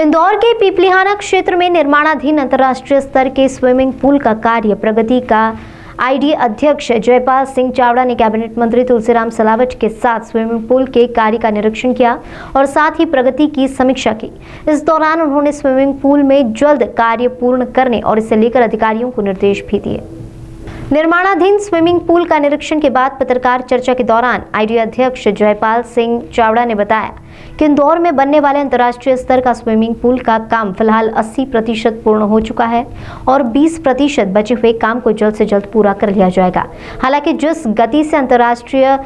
इंदौर के पीपलिहाना क्षेत्र में निर्माणाधीन अंतर्राष्ट्रीय स्तर के स्विमिंग पूल का कार्य प्रगति का आईडी अध्यक्ष जयपाल सिंह चावड़ा ने कैबिनेट मंत्री तुलसीराम सिलावट के साथ स्विमिंग पूल के कार्य का निरीक्षण किया और साथ ही प्रगति की समीक्षा की। इस दौरान उन्होंने स्विमिंग पूल में जल्द कार्य पूर्ण करने और इसे लेकर अधिकारियों को निर्देश भी दिए। निर्माणाधीन स्विमिंग पूल का निरीक्षण के बाद पत्रकार चर्चा के दौरान आईडी अध्यक्ष जयपाल सिंह चावड़ा ने बताया कि इंदौर में बनने वाले अंतर्राष्ट्रीय स्तर का स्विमिंग पूल का काम फिलहाल 80% पूर्ण हो चुका है और 20% बचे हुए काम को जल्द से जल्द पूरा कर लिया जाएगा। हालांकि जिस गति से अंतर्राष्ट्रीय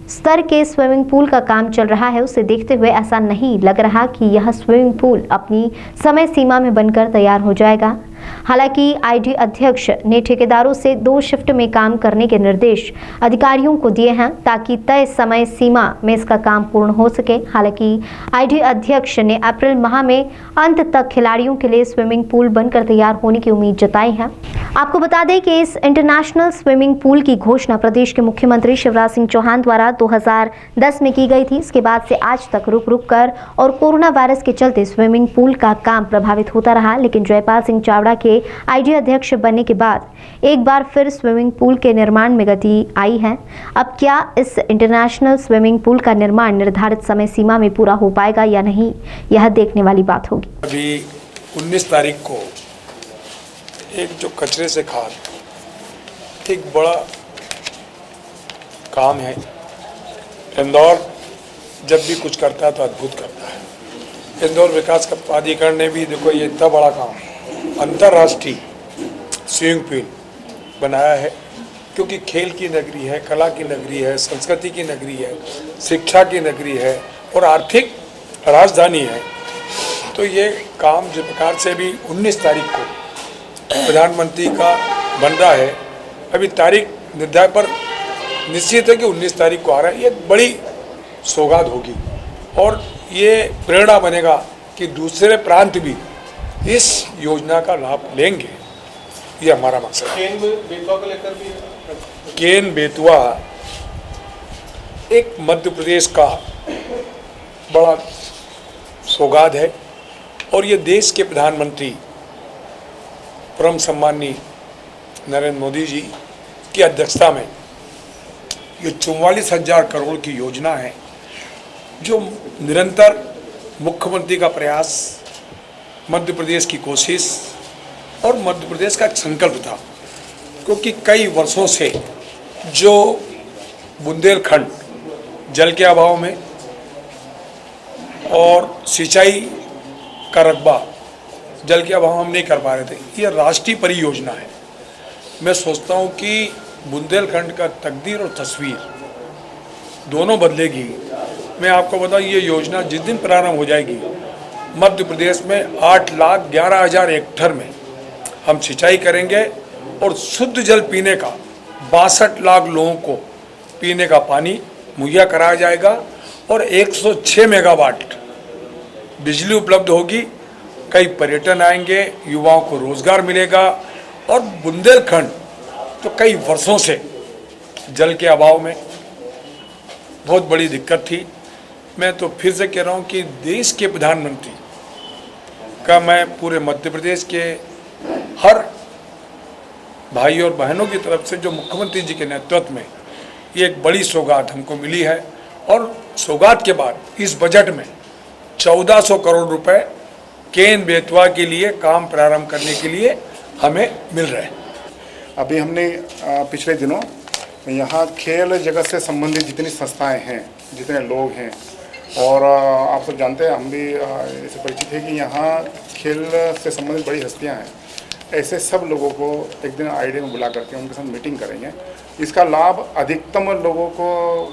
स्तर के स्विमिंग पूल का काम चल रहा है उसे देखते हुए ऐसा नहीं लग रहा कि यह स्विमिंग पूल अपनी समय सीमा में बनकर तैयार हो जाएगा। हालांकि आईडी अध्यक्ष ने ठेकेदारों से 2 शिफ्ट में काम करने के निर्देश अधिकारियों को दिए हैं ताकि तय समय सीमा में इसका काम पूर्ण हो सके। हालांकि आईडी अध्यक्ष ने अप्रैल माह में अंत तक खिलाड़ियों के लिए स्विमिंग पूल बनकर तैयार होने की उम्मीद जताई है। आपको बता दें कि इस इंटरनेशनल स्विमिंग पूल की घोषणा प्रदेश के मुख्यमंत्री शिवराज सिंह चौहान द्वारा 2010 में की गई थी। इसके बाद से आज तक रुक कर और कोरोना वायरस के चलते स्विमिंग पूल का काम प्रभावित होता रहा, लेकिन जयपाल सिंह चावड़ा के आईडी अध्यक्ष बनने के बाद एक बार फिर स्विमिंग पूल के निर्माण में गति आई है। अब क्या इस इंटरनेशनल स्विमिंग पूल का निर्माण निर्धारित समय सीमा में पूरा हो पाएगा या नहीं, यह देखने वाली बात होगी। अभी 19 तारीख को एक जो कचरे से खाद एक बड़ा काम है। इंदौर जब भी कुछ करता है तो अद्भुत करता है। इंदौर विकास प्राधिकरण ने भी देखो ये इतना बड़ा काम अंतर्राष्ट्रीय स्विमिंग पूल बनाया है, क्योंकि खेल की नगरी है, कला की नगरी है, संस्कृति की नगरी है, शिक्षा की नगरी है और आर्थिक राजधानी है। तो ये काम जिस प्रकार से भी 19 तारीख को प्रधानमंत्री का बन रहा है, अभी तारीख निर्धारित पर निश्चित है कि 19 तारीख को आ रहा है। ये बड़ी सौगात होगी और ये प्रेरणा बनेगा कि दूसरे प्रांत भी इस योजना का लाभ लेंगे। ये हमारा मकसद है। केन-बेतवा को लेकर भी केन-बेतवा एक मध्य प्रदेश का बड़ा सौगात है और ये देश के प्रधानमंत्री परम सम्माननीय नरेंद्र मोदी जी की अध्यक्षता में ये 44,000 करोड़ की योजना है, जो निरंतर मुख्यमंत्री का प्रयास, मध्य प्रदेश की कोशिश और मध्य प्रदेश का एक संकल्प था। क्योंकि कई वर्षों से जो बुंदेलखंड जल के अभाव में और सिंचाई का रकबा जल के अभाव हम नहीं कर पा रहे थे, ये राष्ट्रीय परियोजना है। मैं सोचता हूँ कि बुंदेलखंड का तकदीर और तस्वीर दोनों बदलेगी। मैं आपको बताऊँ, ये योजना जिस दिन प्रारंभ हो जाएगी, मध्य प्रदेश में 8,11,000 हेक्टेयर में हम सिंचाई करेंगे और शुद्ध जल पीने का 62 लाख लोगों को पीने का पानी मुहैया कराया जाएगा और 106 मेगावाट बिजली उपलब्ध होगी। कई पर्यटन आएंगे, युवाओं को रोजगार मिलेगा और बुंदेलखंड तो कई वर्षों से जल के अभाव में बहुत बड़ी दिक्कत थी। मैं तो फिर से कह रहा हूँ कि देश के प्रधानमंत्री का मैं पूरे मध्य प्रदेश के हर भाई और बहनों की तरफ से जो मुख्यमंत्री जी के नेतृत्व में ये एक बड़ी सौगात हमको मिली है और सौगात के बाद इस बजट में 1400 करोड़ रुपए केन-बेतवा के लिए काम प्रारंभ करने के लिए हमें मिल रहे हैं। अभी हमने पिछले दिनों यहाँ खेल जगत से संबंधित जितनी संस्थाएं हैं, जितने लोग हैं और आप सब जानते हैं, हम भी इससे परिचित हैं कि यहाँ खेल से संबंधित बड़ी हस्तियाँ हैं। ऐसे सब लोगों को एक दिन आईडी में बुला करके उनके साथ मीटिंग करेंगे। इसका लाभ अधिकतम लोगों को,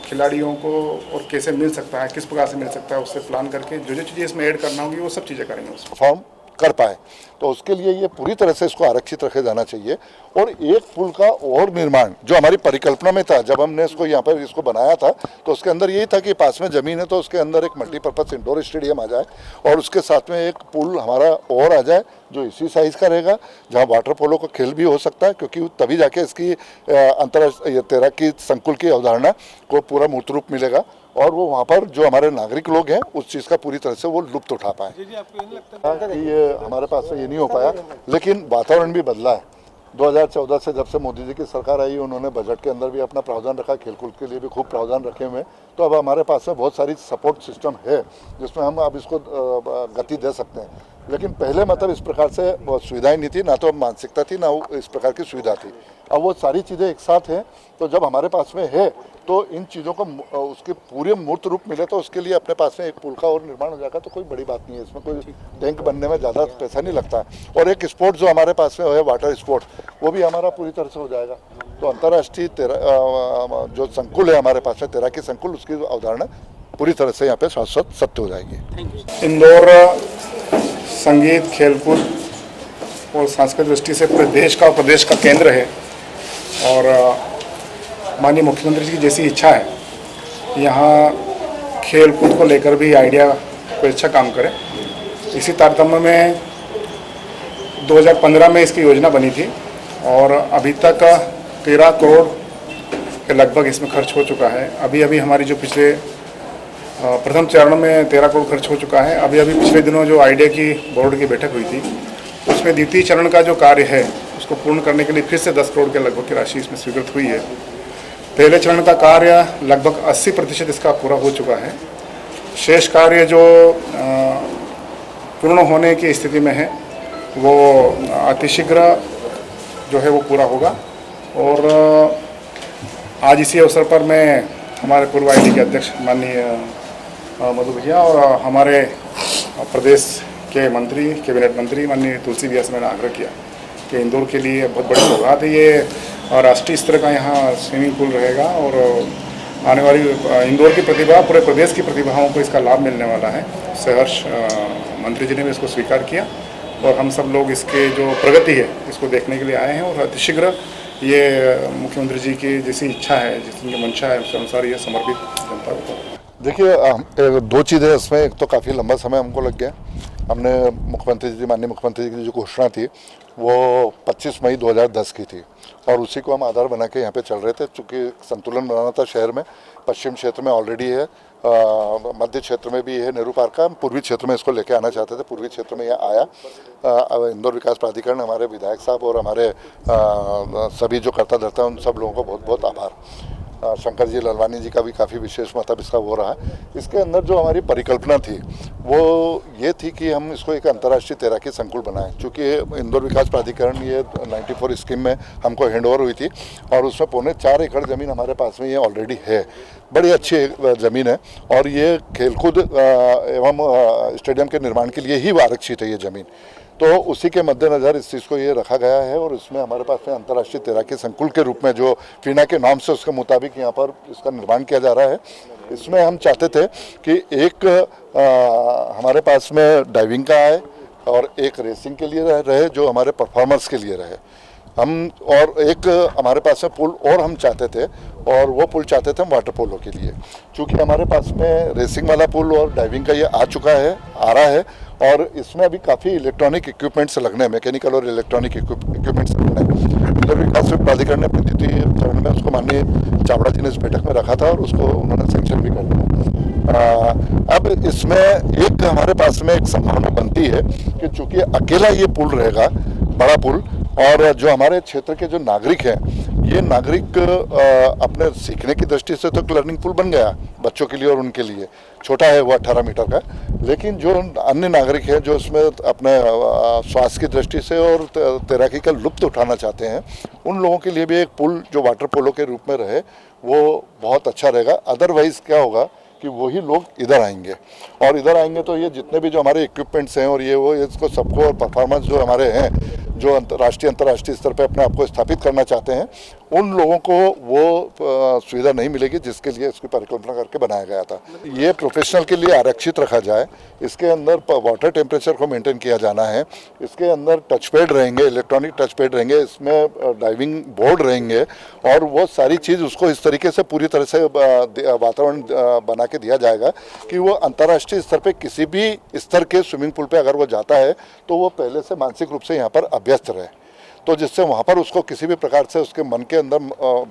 खिलाड़ियों को और कैसे मिल सकता है, किस प्रकार से मिल सकता है, उससे प्लान करके जो जो चीज़ें इसमें ऐड करना होगी वो सब चीज़ें करेंगे। उसको फॉर्म कर पाए तो उसके लिए ये पूरी तरह से इसको आरक्षित रखे जाना चाहिए। और एक पुल का और निर्माण जो हमारी परिकल्पना में था, जब हमने इसको यहाँ पर इसको बनाया था तो उसके अंदर यही था कि पास में ज़मीन है तो उसके अंदर एक मल्टीपर्पज़ इंडोर स्टेडियम आ जाए और उसके साथ में एक पुल हमारा और आ जाए जो इसी साइज़ का रहेगा, जहाँ वाटर पोलो का खेल भी हो सकता है, क्योंकि तभी जाके इसकी अंतर्राष्ट्रीय तैराकी संकुल की अवधारणा को पूरा मूर्त रूप मिलेगा। और वो वहाँ पर जो हमारे नागरिक लोग हैं उस चीज़ का पूरी तरह से वो लुत्फ उठा पाए। ये हमारे पास से ये नहीं हो पाया, लेकिन वातावरण भी बदला है। 2014 से जब से मोदी जी की सरकार आई, उन्होंने बजट के अंदर भी अपना प्रावधान रखा, खेलकूद के लिए भी खूब प्रावधान रखे हुए हैं। तो अब हमारे पास में बहुत सारी सपोर्ट सिस्टम है जिसमें हम अब इसको गति दे सकते हैं। लेकिन पहले मतलब इस प्रकार से सुविधाएं नहीं थी, ना तो मानसिकता थी, ना इस प्रकार की सुविधा थी। अब वो सारी चीज़ें एक साथ हैं, तो जब हमारे पास में है तो इन चीज़ों को उसके पूरे मूर्त रूप मिले, तो उसके लिए अपने पास में एक पुल का और निर्माण हो जाएगा, तो कोई बड़ी बात नहीं है। इसमें कोई टैंक बनने में ज़्यादा पैसा नहीं लगता। और एक स्पोर्ट जो हमारे पास में है वाटर स्पोर्ट, वो भी हमारा पूरी तरह से हो जाएगा। तो अंतर्राष्ट्रीय जो संकुल है हमारे पास में, तैराकी संकुल, उसकी अवधारणा पूरी तरह से यहाँ पे शाश्वत सत्य हो जाएगी। इंदौर संगीत, खेलकूद और सांस्कृतिक दृष्टि से पूरे देश का प्रदेश का केंद्र है। और माननीय मुख्यमंत्री जी की जैसी इच्छा है, यहाँ खेल कूद को लेकर भी आइडिया कोई अच्छा काम करे। इसी तारतम्य में 2015 में इसकी योजना बनी थी और अभी तक 13 करोड़ के लगभग इसमें खर्च हो चुका है। अभी अभी हमारी जो पिछले प्रथम चरण में 13 करोड़ खर्च हो चुका है। अभी अभी पिछले दिनों जो आइडिया की बोर्ड की बैठक हुई थी, उसमें द्वितीय चरण का जो कार्य है उसको पूर्ण करने के लिए फिर से 10 करोड़ के लगभग की राशि इसमें स्वीकृत हुई है। पहले चरण का कार्य लगभग 80% इसका पूरा हो चुका है। शेष कार्य जो पूर्ण होने की स्थिति में है वो अतिशीघ्र जो है वो पूरा होगा। और आज इसी अवसर पर मैं हमारे पूर्व आईडी के अध्यक्ष माननीय मधु भैया और हमारे प्रदेश के मंत्री, कैबिनेट मंत्री माननीय तुलसी भैया से मैंने आग्रह किया कि इंदौर के लिए बहुत बड़ी सौगात है ये, और राष्ट्रीय स्तर का यहाँ स्विमिंग पूल रहेगा और आने वाली इंदौर की प्रतिभा, पूरे प्रदेश की प्रतिभाओं को इसका लाभ मिलने वाला है। सहर्ष मंत्री जी ने भी इसको स्वीकार किया और हम सब लोग इसके जो प्रगति है इसको देखने के लिए आए हैं। और अतिशीघ्र ये मुख्यमंत्री जी की जैसी इच्छा है, जिसकी मंशा है, उसके अनुसार ये समर्पित जनता को। देखिए, दो चीज़ें इसमें, एक तो काफ़ी लंबा समय हमको लग गया। हमने माननीय मुख्यमंत्री जी की जो घोषणा थी वो 25 मई 2010 की थी और उसी को हम आधार बना के यहाँ पे चल रहे थे। चूँकि संतुलन बनाना था शहर में, पश्चिम क्षेत्र में ऑलरेडी है, मध्य क्षेत्र में भी है नेहरू पार्क का, हम पूर्वी क्षेत्र में इसको लेके आना चाहते थे। पूर्वी क्षेत्र में यह आया। इंदौर विकास प्राधिकरण, हमारे विधायक साहब और हमारे सभी जो कर्ता धर्ता उन सब लोगों को बहुत बहुत आभार। शंकर जी ललवानी जी का भी काफ़ी विशेष मतलब इसका हो रहा है। इसके अंदर जो हमारी परिकल्पना थी वो ये थी कि हम इसको एक अंतर्राष्ट्रीय तैराकी संकुल बनाएं। चूँकि इंदौर विकास प्राधिकरण ये 94 स्कीम में हमको हैंडओवर हुई थी और उसमें 4.25 एकड़ ज़मीन हमारे पास में ये ऑलरेडी है। बड़ी अच्छी ज़मीन है और ये खेलकूद एवं स्टेडियम के निर्माण के लिए ही आरक्षित है ये ज़मीन। तो उसी के मद्देनज़र इस चीज़ को ये रखा गया है और इसमें हमारे पास में अंतर्राष्ट्रीय तैराकी संकुल के रूप में जो फीना के नाम से उसके मुताबिक यहाँ पर इसका निर्माण किया जा रहा है। इसमें हम चाहते थे कि एक हमारे पास में डाइविंग का आए और एक रेसिंग के लिए रहे जो हमारे परफॉर्मर्स के लिए रहे हम, और एक हमारे पास में पुल और हम चाहते थे, और वो पुल चाहते थे हम वाटर पोलो के लिए। चूँकि हमारे पास में रेसिंग वाला पुल और डाइविंग का ये आ चुका है, आ रहा है, और इसमें अभी काफ़ी इलेक्ट्रॉनिक इक्विपमेंट्स लगने, मैकेनिकल और इलेक्ट्रॉनिक इक्विपमेंट्स लगने। इंदौर विकास प्राधिकरण ने अपनी द्वितीय चरण में उसको माननीय चावड़ा जी ने इस बैठक में रखा था और उसको उन्होंने सैंक्शन भी कर दिया। अब इसमें एक हमारे पास में एक संभावना बनती है कि चूँकि अकेला ये पुल रहेगा, बड़ा पुल, और जो हमारे क्षेत्र के जो नागरिक हैं, ये नागरिक अपने सीखने की दृष्टि से तो एक लर्निंग पुल बन गया बच्चों के लिए और उनके लिए, छोटा है वो 18 मीटर का। लेकिन जो अन्य नागरिक हैं जो इसमें अपने स्वास्थ्य की दृष्टि से और तैराकी का लुत्फ उठाना चाहते हैं, उन लोगों के लिए भी एक पुल जो वाटर पोलो के रूप में रहे वो बहुत अच्छा रहेगा। अदरवाइज़ क्या होगा कि वही लोग इधर आएंगे, और इधर आएंगे तो ये जितने भी जो हमारे इक्विपमेंट्स हैं और ये वो इसको सबको, और परफॉर्मेंस जो हमारे हैं जो अंतर्राष्ट्रीय स्तर पे अपने आप को स्थापित करना चाहते हैं, उन लोगों को वो सुविधा नहीं मिलेगी जिसके लिए इसकी परिकल्पना करके बनाया गया था। ये प्रोफेशनल के लिए आरक्षित रखा जाए। इसके अंदर वाटर टेम्परेचर को मेंटेन किया जाना है। इसके अंदर टच पैड रहेंगे, इलेक्ट्रॉनिक टच पैड रहेंगे, इसमें डाइविंग बोर्ड रहेंगे, और वो सारी चीज़ उसको इस तरीके से पूरी तरह से वातावरण बना के दिया जाएगा कि वो अंतर्राष्ट्रीय स्तर पे किसी भी स्तर के स्विमिंग पूल पे अगर वो जाता है तो वो पहले से मानसिक रूप से यहाँ पर अभ्यस्त रहे, तो जिससे वहाँ पर उसको किसी भी प्रकार से उसके मन के अंदर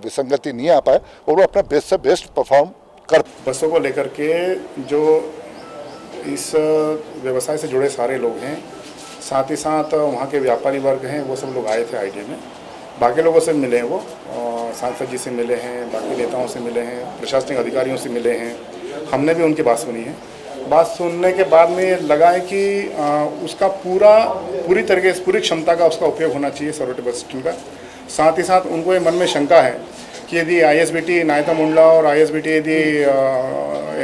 विसंगति नहीं आ पाए और वो अपने बेस्ट से बेस्ट परफॉर्म कर। बसों को लेकर के जो इस व्यवसाय से जुड़े सारे लोग हैं, साथ ही साथ वहाँ के व्यापारी वर्ग हैं, वो सब लोग आए थे आईडी में। बाकी लोगों से मिले हैं, वो सांसद जी से मिले हैं, बाकी नेताओं से मिले हैं, प्रशासनिक अधिकारियों से मिले हैं। हमने भी उनकी बात सुनी है। बात सुनने के बाद में लगा है कि उसका पूरी तरीके से पूरी क्षमता का उसका उपयोग होना चाहिए सरवटी बस स्टैंड का। साथ ही साथ उनको ये मन में शंका है कि यदि ISBT नायता मुंडला और ISBT यदि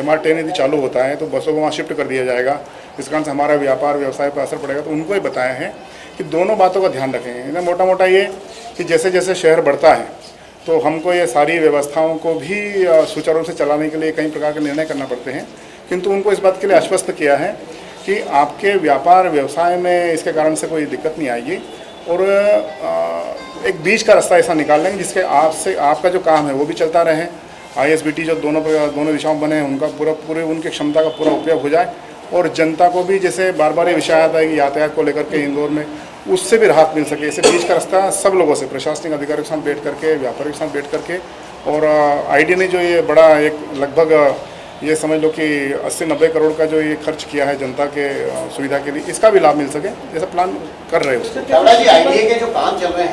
MR10 यदि चालू होता है तो बसों को वहाँ शिफ्ट कर दिया जाएगा, इस कारण से हमारा व्यापार व्यवसाय पर असर पड़ेगा। तो उनको ये बताया है कि दोनों बातों का ध्यान रखें। मोटा ये कि जैसे जैसे शहर बढ़ता है तो हमको ये सारी व्यवस्थाओं को भी सुचारू रूप से चलाने के लिए कई प्रकार के निर्णय करना पड़ते हैं, किंतु उनको इस बात के लिए आश्वस्त किया है कि आपके व्यापार व्यवसाय में इसके कारण से कोई दिक्कत नहीं आएगी और एक बीच का रास्ता ऐसा निकाल लेंगे जिसके आपका जो काम है वो भी चलता रहे। ISBT जो दोनों दिशाओं बने हैं उनका पूरे उनकी क्षमता का पूरा उपयोग हो जाए और जनता को भी, जैसे बार बार ये विषय आता है कि यातायात को लेकर के इंदौर में, उससे भी राहत मिल सके। इसे बीच का रास्ता सब लोगों से, प्रशासनिक अधिकारियों के साथ बैठ करके, व्यापारियों के साथ बैठ करके, और ID ने जो ये बड़ा एक लगभग ये समझ लो कि 80-90 करोड़ का जो ये खर्च किया है जनता के सुविधा के लिए, इसका भी लाभ मिल सके, जैसा प्लान कर रहे हैं उसको। चावड़ा जी, IDA के जो काम चल रहे हैं